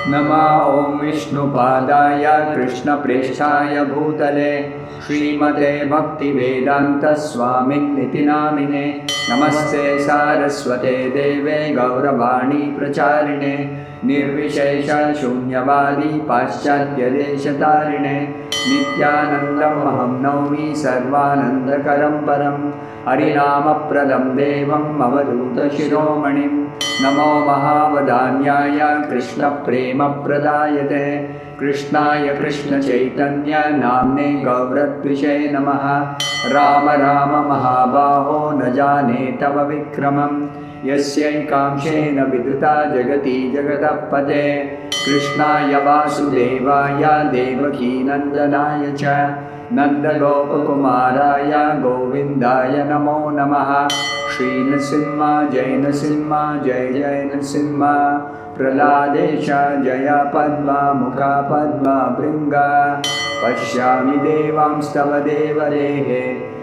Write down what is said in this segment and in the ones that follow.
नमः ॐ विष्णुपादाय कृष्णप्रेष्ठाय भूतले श्रीमते भक्तिवेदान्तस्वामिन्निति नामिने। नमस्ते सारस्वते देवे गौरवाणी प्रचारिणे निर्विशेष शून्यवादी पाश्चात्यदेशतारिणे। नित्यानन्दमहं नौमि सर्वानन्दकरं परं हरिनामप्रदं देवम् अवधूतशिरोमणिं। नमो महावदान्याय कृष्णप्रेमप्रदायते कृष्णाय कृष्णचैतन्य नाम्ने गौरद्विषे नमः। राम राम महाबाहो न जाने तव विक्रमं यस्यैकांशेन विदुता जगति जगतः पते। कृष्णाय वासुदेवाय देवकीनन्दनाय च नन्दगोपकुमाराय गोविन्दाय नमो नमः। श्रीनृसिंह जय नृसिंह जय जय नृसिंह। प्रह्लादेश जय पद्मा मुखा पद्मा भृङ्ग। पश्यामि देवांस्तव देवरेः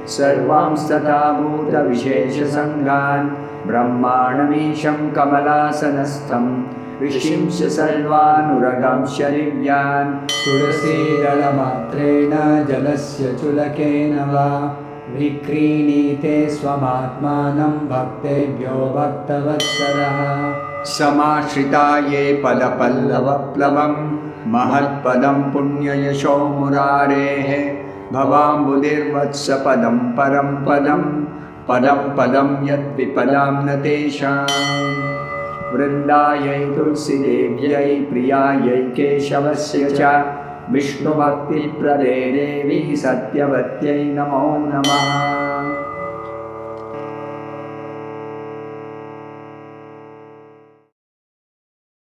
सर्वांस्तथा भूतविशेषसङ्गान्। ब्रह्माण्डमीशं कमलासनस्थं ऋषिंश्च सर्वानुरगांश्च दिव्यान्। तुलसीदलमात्रेण जलस्य चुलकेन वा विक्रीणीते स्वमात्मानं भक्तेभ्यो भक्तवत्सलः। समाश्रिता ये पदपल्लवप्लवं महत्पदं पुण्ययशो मुरारेः। भवाम्बुधिर्वत्सपदं परं पदं पदं पदं यद्विपदां न तेषाम्। वृन्दायै तुलसीदेव्यै प्रियायै केशवस्य च विष्णुभक्तिप्रदे देवी सत्यवत्यै नमो नमः।